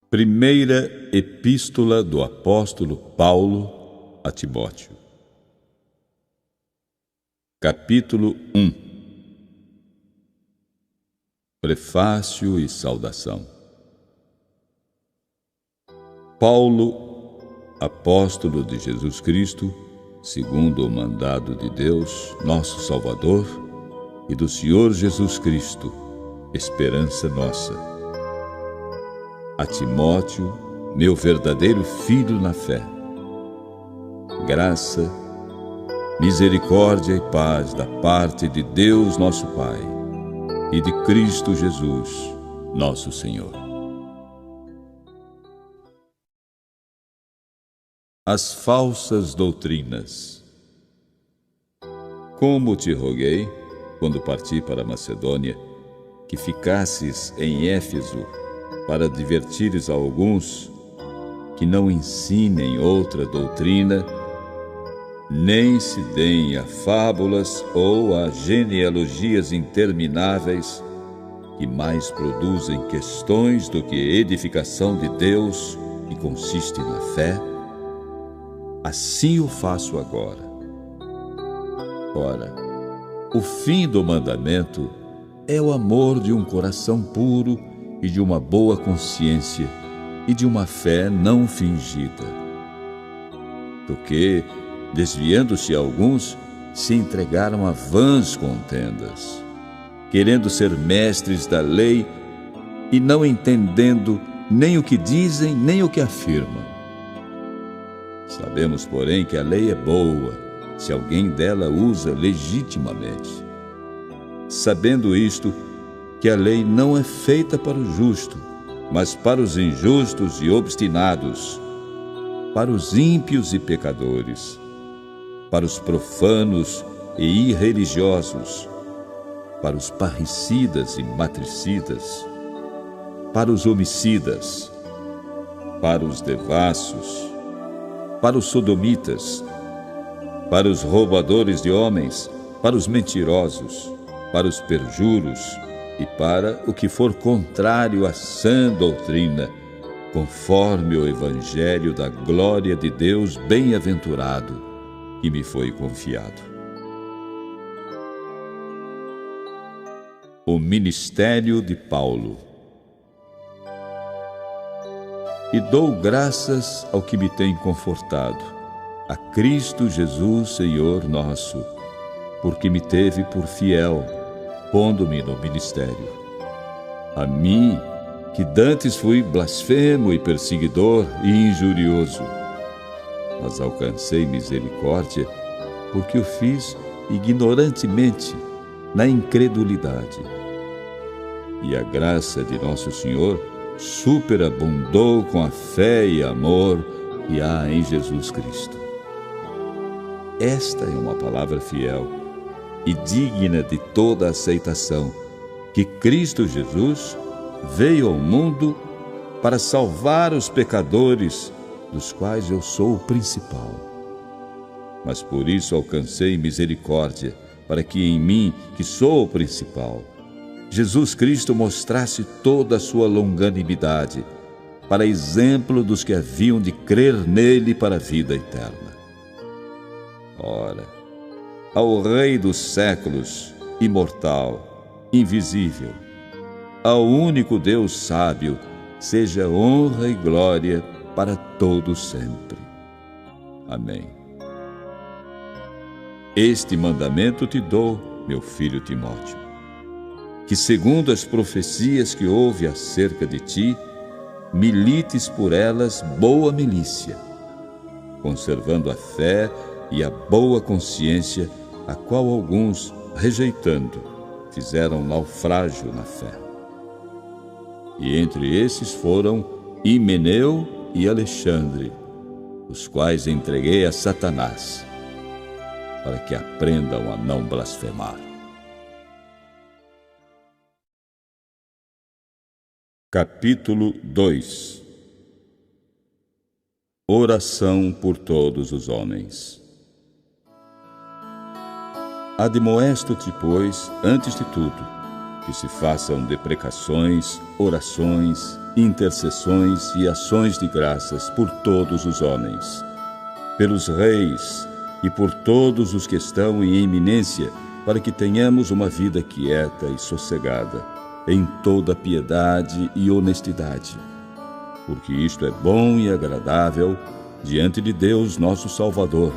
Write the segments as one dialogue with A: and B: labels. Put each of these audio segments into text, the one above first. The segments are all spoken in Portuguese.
A: Primeira Epístola do Apóstolo Paulo a Timóteo. Capítulo 1. Prefácio e saudação. Paulo, apóstolo de Jesus Cristo, segundo o mandado de Deus, nosso Salvador, e do Senhor Jesus Cristo, esperança nossa. A Timóteo, meu verdadeiro filho na fé. Graça, misericórdia e paz da parte de Deus nosso Pai e de Cristo Jesus, nosso Senhor. As falsas doutrinas. Como te roguei, quando parti para a Macedônia, que ficasses em Éfeso, para advertires a alguns que não ensinem outra doutrina, nem se deem a fábulas ou a genealogias intermináveis, que mais produzem questões do que edificação de Deus e consiste na fé. Assim o faço agora. Ora, o fim do mandamento é o amor de um coração puro e de uma boa consciência e de uma fé não fingida. Porque, desviando-se alguns, se entregaram a vãs contendas, querendo ser mestres da lei e não entendendo nem o que dizem, nem o que afirmam. Sabemos, porém, que a lei é boa, se alguém dela usa legitimamente. Sabendo isto, que a lei não é feita para o justo, mas para os injustos e obstinados, para os ímpios e pecadores, para os profanos e irreligiosos, para os parricidas e matricidas, para os homicidas, para os devassos, para os sodomitas, para os roubadores de homens, para os mentirosos, para os perjuros, e para o que for contrário à sã doutrina, conforme o Evangelho da glória de Deus bem-aventurado, que me foi confiado. O ministério de Paulo. E dou graças ao que me tem confortado, a Cristo Jesus, Senhor nosso, porque me teve por fiel, pondo-me no ministério. A mim, que dantes fui blasfemo e perseguidor e injurioso, mas alcancei misericórdia, porque o fiz ignorantemente, na incredulidade. E a graça de nosso Senhor superabundou com a fé e amor que há em Jesus Cristo. Esta é uma palavra fiel e digna de toda aceitação, que Cristo Jesus veio ao mundo para salvar os pecadores, dos quais eu sou o principal. Mas por isso alcancei misericórdia, para que em mim, que sou o principal, Jesus Cristo mostrasse toda a sua longanimidade, para exemplo dos que haviam de crer nele para a vida eterna. Ora, ao Rei dos séculos, imortal, invisível, ao único Deus sábio, seja honra e glória para todos sempre. Amém. Este mandamento te dou, meu filho Timóteo, que segundo as profecias que houve acerca de ti, milites por elas boa milícia, conservando a fé e a boa consciência, a qual alguns, rejeitando, fizeram naufrágio na fé. E entre esses foram Himeneu e Alexandre, os quais entreguei a Satanás, para que aprendam a não blasfemar. Capítulo 2. Oração por todos os homens. Admoesto-te, pois, antes de tudo, que se façam deprecações, orações, intercessões e ações de graças por todos os homens, pelos reis e por todos os que estão em eminência, para que tenhamos uma vida quieta e sossegada, em toda piedade e honestidade. Porque isto é bom e agradável diante de Deus nosso Salvador,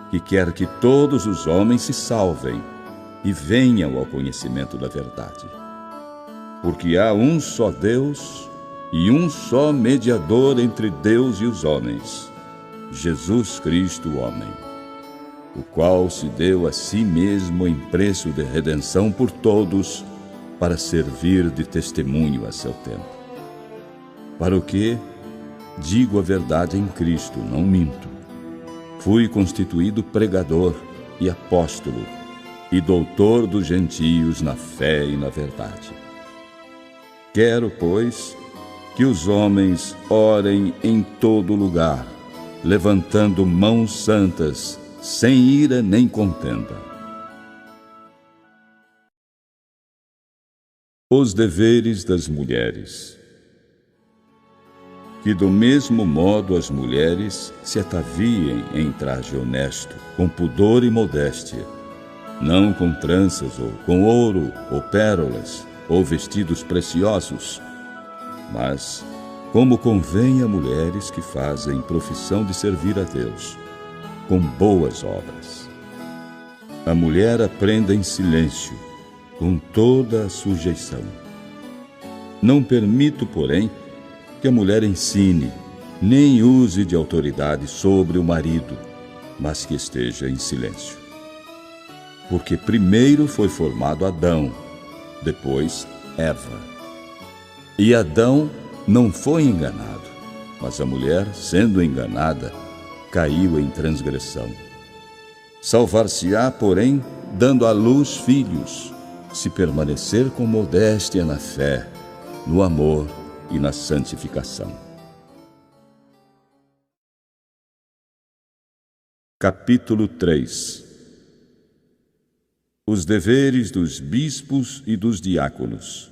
A: que quer que todos os homens se salvem e venham ao conhecimento da verdade. Porque há um só Deus e um só mediador entre Deus e os homens, Jesus Cristo, o homem, o qual se deu a si mesmo em preço de redenção por todos, para servir de testemunho a seu tempo. Para o que, digo a verdade em Cristo, não minto, fui constituído pregador e apóstolo e doutor dos gentios na fé e na verdade. Quero, pois, que os homens orem em todo lugar, levantando mãos santas, sem ira nem contenda. Os deveres das mulheres. Que do mesmo modo as mulheres se ataviem em traje honesto, com pudor e modéstia, não com tranças ou com ouro ou pérolas ou vestidos preciosos, mas como convém a mulheres que fazem profissão de servir a Deus, com boas obras. A mulher aprenda em silêncio, com toda a sujeição. Não permito, porém, que a mulher ensine, nem use de autoridade sobre o marido, mas que esteja em silêncio. Porque primeiro foi formado Adão, depois Eva. E Adão não foi enganado, mas a mulher, sendo enganada, caiu em transgressão. Salvar-se-á, porém, dando à luz filhos, se permanecer com modéstia na fé, no amor e na santificação. Capítulo 3. Os deveres dos bispos e dos diáconos.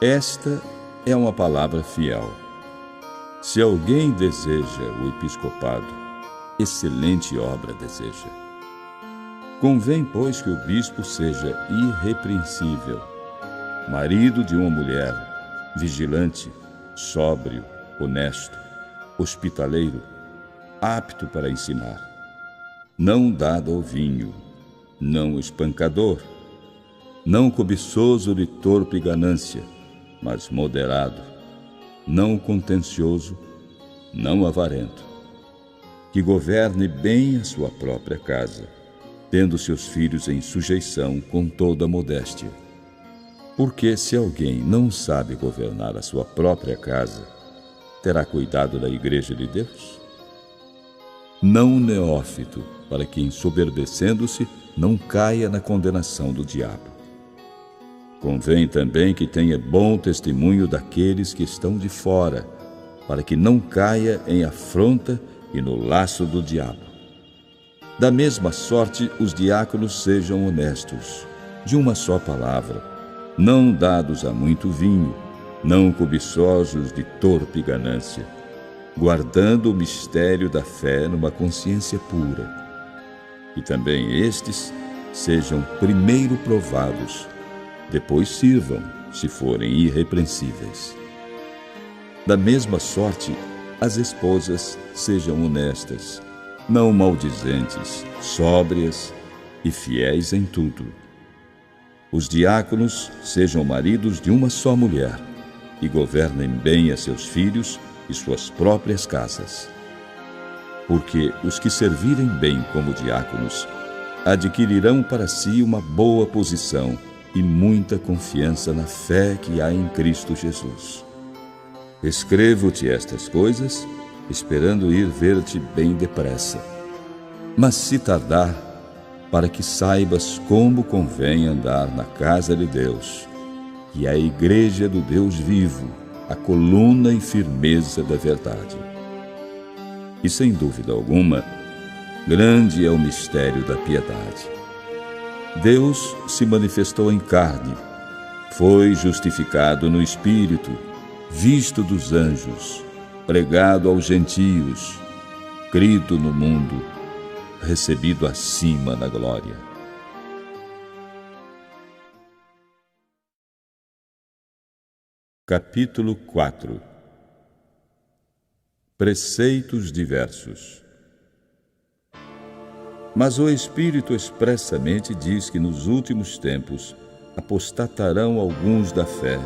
A: Esta é uma palavra fiel. Se alguém deseja o episcopado, excelente obra deseja. Convém, pois, que o bispo seja irrepreensível, marido de uma mulher, vigilante, sóbrio, honesto, hospitaleiro, apto para ensinar, não dado ao vinho, não espancador, não cobiçoso de torpe ganância, mas moderado, não contencioso, não avarento, que governe bem a sua própria casa, tendo seus filhos em sujeição com toda modéstia. Porque se alguém não sabe governar a sua própria casa, terá cuidado da igreja de Deus? Não neófito, para que, ensoberbecendo-se, não caia na condenação do diabo. Convém também que tenha bom testemunho daqueles que estão de fora, para que não caia em afronta e no laço do diabo. Da mesma sorte, os diáconos sejam honestos, de uma só palavra, não dados a muito vinho, não cobiçosos de torpe ganância, guardando o mistério da fé numa consciência pura. E também estes sejam primeiro provados, depois sirvam, se forem irrepreensíveis. Da mesma sorte, as esposas sejam honestas, não maldizentes, sóbrias e fiéis em tudo. Os diáconos sejam maridos de uma só mulher e governem bem a seus filhos e suas próprias casas. Porque os que servirem bem como diáconos adquirirão para si uma boa posição e muita confiança na fé que há em Cristo Jesus. Escrevo-te estas coisas, esperando ir ver-te bem depressa. Mas se tardar, para que saibas como convém andar na casa de Deus, que é a igreja do Deus vivo, a coluna e firmeza da verdade. E sem dúvida alguma, grande é o mistério da piedade. Deus se manifestou em carne, foi justificado no Espírito, visto dos anjos, pregado aos gentios, crido no mundo, recebido acima na glória. Capítulo 4. Preceitos diversos. Mas o Espírito expressamente diz que nos últimos tempos apostatarão alguns da fé,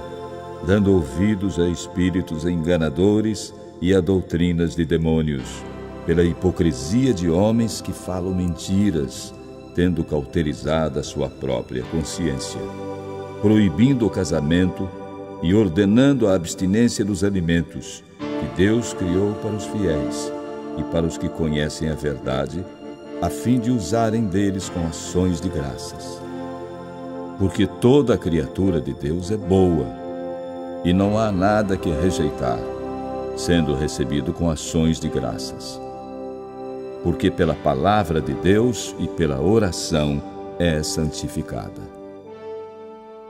A: dando ouvidos a espíritos enganadores e a doutrinas de demônios, pela hipocrisia de homens que falam mentiras, tendo cauterizada a sua própria consciência, proibindo o casamento e ordenando a abstinência dos alimentos que Deus criou para os fiéis e para os que conhecem a verdade, a fim de usarem deles com ações de graças. Porque toda a criatura de Deus é boa, e não há nada que rejeitar, sendo recebido com ações de graças. Porque pela palavra de Deus e pela oração é santificada.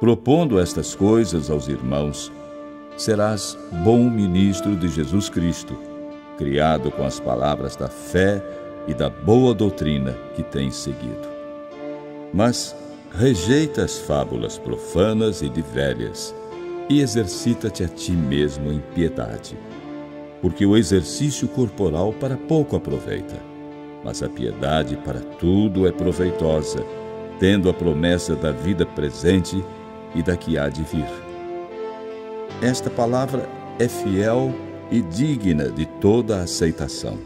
A: Propondo estas coisas aos irmãos, serás bom ministro de Jesus Cristo, criado com as palavras da fé e da boa doutrina que tens seguido. Mas rejeita as fábulas profanas e de velhas, e exercita-te a ti mesmo em piedade. Porque o exercício corporal para pouco aproveita, mas a piedade para tudo é proveitosa, tendo a promessa da vida presente e da que há de vir. Esta palavra é fiel e digna de toda a aceitação.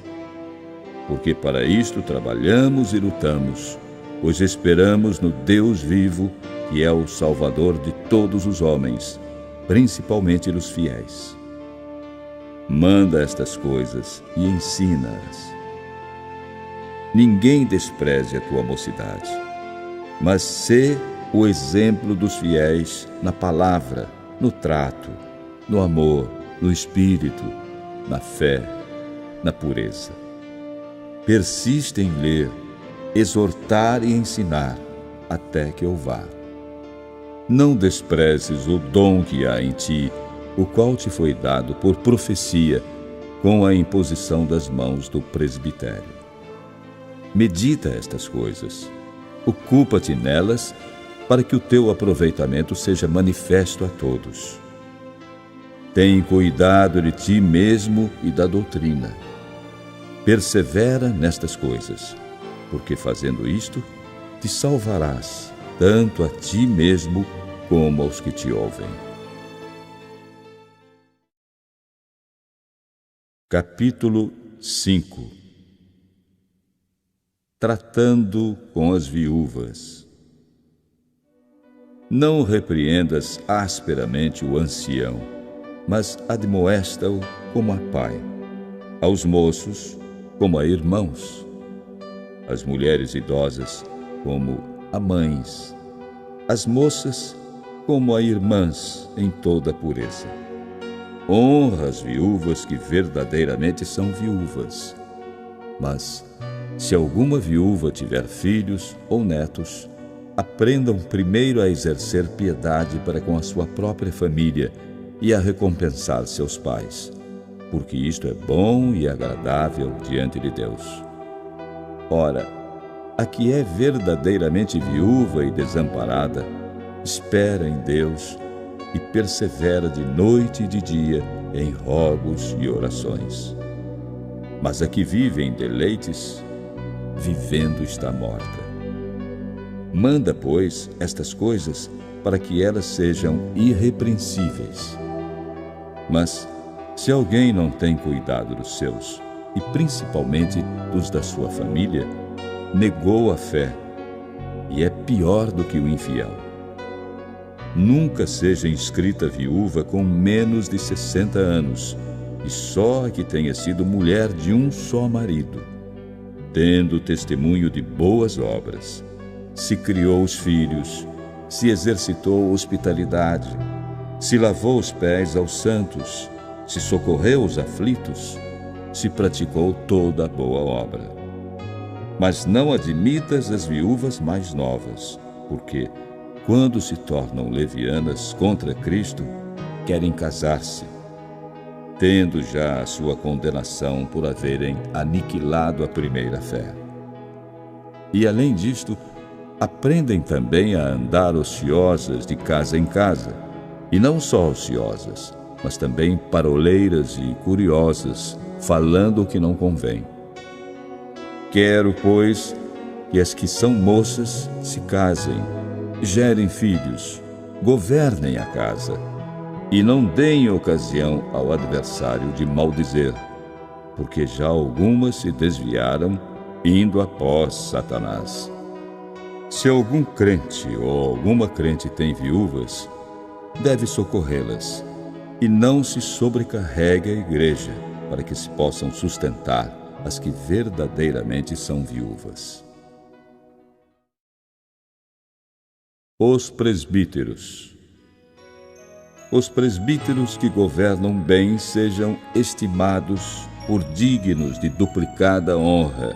A: Porque para isto trabalhamos e lutamos, pois esperamos no Deus vivo, que é o Salvador de todos os homens, principalmente dos fiéis. Manda estas coisas e ensina-as. Ninguém despreze a tua mocidade, mas sê o exemplo dos fiéis na palavra, no trato, no amor, no espírito, na fé, na pureza. Persiste em ler, exortar e ensinar, até que eu vá. Não desprezes o dom que há em ti, o qual te foi dado por profecia, com a imposição das mãos do presbitério. Medita estas coisas, ocupa-te nelas, para que o teu aproveitamento seja manifesto a todos. Tem cuidado de ti mesmo e da doutrina. Persevera nestas coisas, porque fazendo isto, te salvarás, tanto a ti mesmo como aos que te ouvem. Capítulo 5. Tratando com as viúvas. Não repreendas asperamente o ancião, mas admoesta-o como a pai, aos moços como a irmãos, as mulheres idosas como a mães, as moças como a irmãs em toda a pureza. Honra as viúvas que verdadeiramente são viúvas. Mas, se alguma viúva tiver filhos ou netos, aprendam primeiro a exercer piedade para com a sua própria família e a recompensar seus pais, porque isto é bom e agradável diante de Deus. Ora, a que é verdadeiramente viúva e desamparada, espera em Deus e persevera de noite e de dia em rogos e orações. Mas a que vive em deleites, vivendo está morta. Manda, pois, estas coisas para que elas sejam irrepreensíveis. Mas, se alguém não tem cuidado dos seus, e principalmente dos da sua família, negou a fé, e é pior do que o infiel. Nunca seja inscrita viúva com menos de 60 anos, e só a que tenha sido mulher de um só marido, tendo testemunho de boas obras, se criou os filhos, se exercitou hospitalidade, se lavou os pés aos santos, se socorreu os aflitos, se praticou toda a boa obra. Mas não admitas as viúvas mais novas, porque, quando se tornam levianas contra Cristo, querem casar-se, tendo já a sua condenação por haverem aniquilado a primeira fé. E, além disto, aprendem também a andar ociosas de casa em casa, e não só ociosas, mas também paroleiras e curiosas, falando o que não convém. Quero, pois, que as que são moças se casem, gerem filhos, governem a casa, e não deem ocasião ao adversário de maldizer, porque já algumas se desviaram, indo após Satanás. Se algum crente ou alguma crente tem viúvas, deve socorrê-las, e não se sobrecarregue a igreja, para que se possam sustentar as que verdadeiramente são viúvas. Os presbíteros. Os presbíteros que governam bem sejam estimados por dignos de duplicada honra,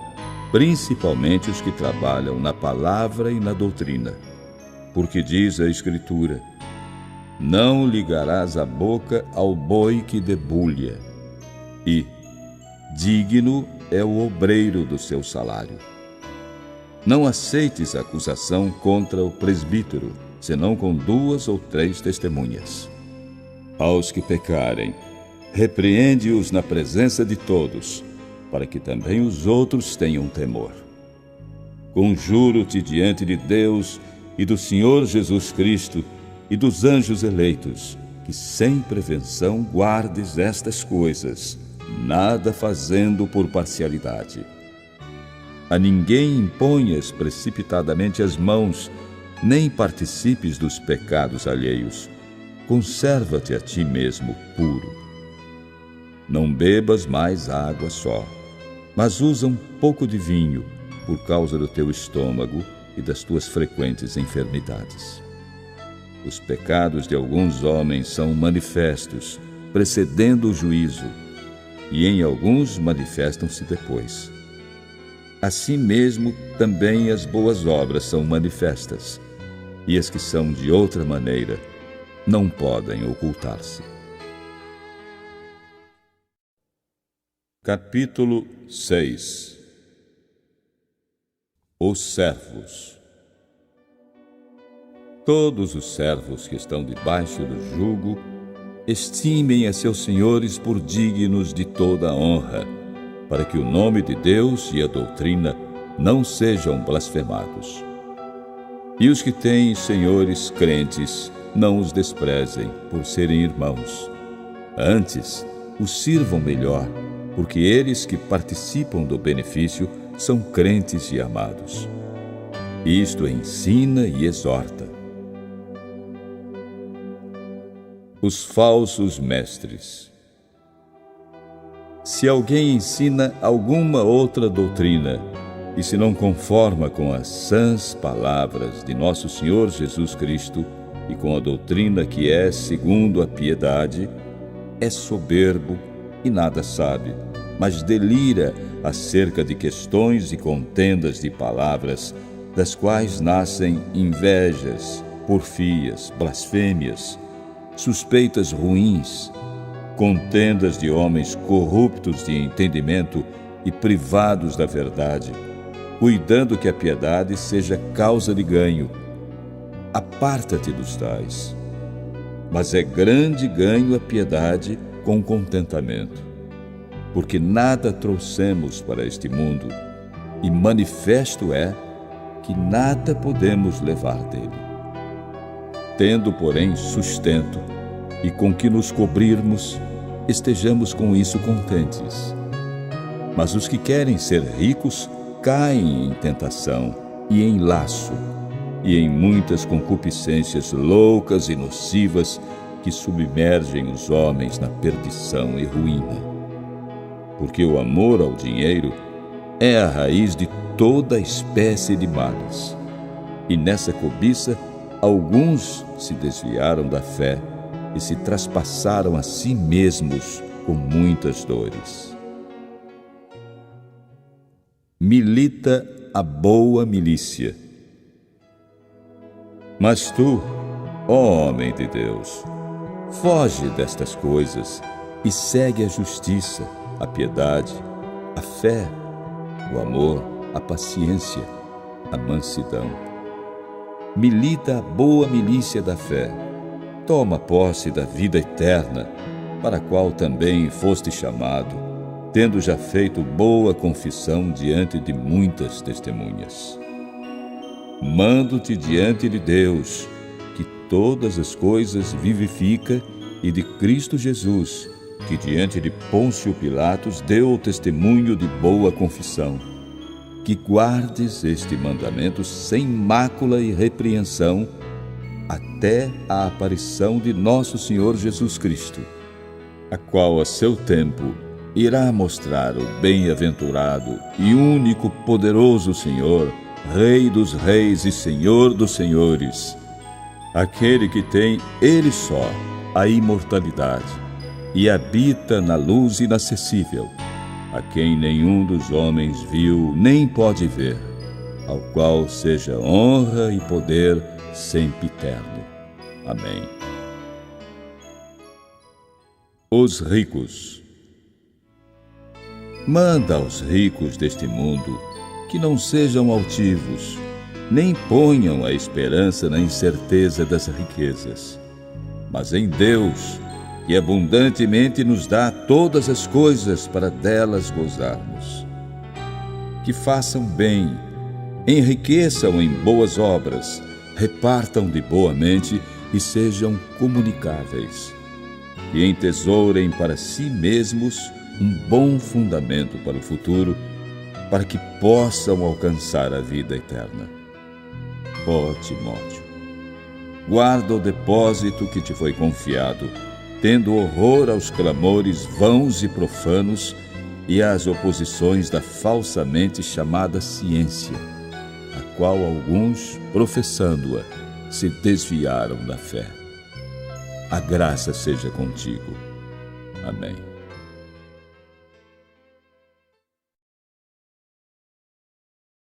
A: principalmente os que trabalham na palavra e na doutrina. Porque diz a Escritura: não ligarás a boca ao boi que debulha, e digno é o obreiro do seu salário. Não aceites acusação contra o presbítero, senão com 2 ou 3 testemunhas. Aos que pecarem, repreende-os na presença de todos, para que também os outros tenham temor. Conjuro-te diante de Deus e do Senhor Jesus Cristo e dos anjos eleitos, que sem prevenção guardes estas coisas, nada fazendo por parcialidade. A ninguém imponhas precipitadamente as mãos, nem participes dos pecados alheios. Conserva-te a ti mesmo puro. Não bebas mais água só, mas usa um pouco de vinho, por causa do teu estômago e das tuas frequentes enfermidades. Os pecados de alguns homens são manifestos, precedendo o juízo, e em alguns manifestam-se depois. Assim mesmo, também as boas obras são manifestas, e as que são de outra maneira não podem ocultar-se. Capítulo 6. Os servos. Todos os servos que estão debaixo do jugo estimem a seus senhores por dignos de toda a honra, para que o nome de Deus e a doutrina não sejam blasfemados. E os que têm senhores crentes, não os desprezem por serem irmãos. Antes, os sirvam melhor, porque eles que participam do benefício são crentes e amados. Isto ensina e exorta. Os falsos mestres. Se alguém ensina alguma outra doutrina e se não conforma com as sãs palavras de nosso Senhor Jesus Cristo e com a doutrina que é segundo a piedade, é soberbo e nada sabe, mas delira acerca de questões e contendas de palavras, das quais nascem invejas, porfias, blasfêmias, suspeitas ruins, contendas de homens corruptos de entendimento e privados da verdade, cuidando que a piedade seja causa de ganho. Aparta-te dos tais. Mas é grande ganho a piedade com contentamento, porque nada trouxemos para este mundo, e manifesto é que nada podemos levar dele. Tendo, porém, sustento, e com que nos cobrirmos, estejamos com isso contentes. Mas os que querem ser ricos caem em tentação e em laço, e em muitas concupiscências loucas e nocivas que submergem os homens na perdição e ruína. Porque o amor ao dinheiro é a raiz de toda espécie de males. E nessa cobiça, alguns se desviaram da fé e se traspassaram a si mesmos com muitas dores. Milita a boa milícia. Mas tu, ó homem de Deus, foge destas coisas e segue a justiça, a piedade, a fé, o amor, a paciência, a mansidão. Milita a boa milícia da fé. Toma posse da vida eterna, para a qual também foste chamado, tendo já feito boa confissão diante de muitas testemunhas. Mando-te diante de Deus, que todas as coisas vivifica, e de Cristo Jesus, que diante de Pôncio Pilatos deu o testemunho de boa confissão, que guardes este mandamento sem mácula e repreensão, até a aparição de nosso Senhor Jesus Cristo, a qual a seu tempo irá mostrar o bem-aventurado e único poderoso Senhor, Rei dos reis e Senhor dos senhores, aquele que tem Ele só a imortalidade e habita na luz inacessível, a quem nenhum dos homens viu nem pode ver, ao qual seja honra e poder sempiterno. Amém. Os ricos. Manda aos ricos deste mundo que não sejam altivos, nem ponham a esperança na incerteza das riquezas, mas em Deus, que abundantemente nos dá todas as coisas para delas gozarmos. Que façam bem, enriqueçam em boas obras, repartam de boa mente e sejam comunicáveis. Que entesourem para si mesmos um bom fundamento para o futuro, para que possam alcançar a vida eterna. Ó Timóteo, guarda o depósito que te foi confiado, tendo horror aos clamores vãos e profanos e às oposições da falsamente chamada ciência, a qual alguns, professando-a, se desviaram da fé. A graça seja contigo. Amém.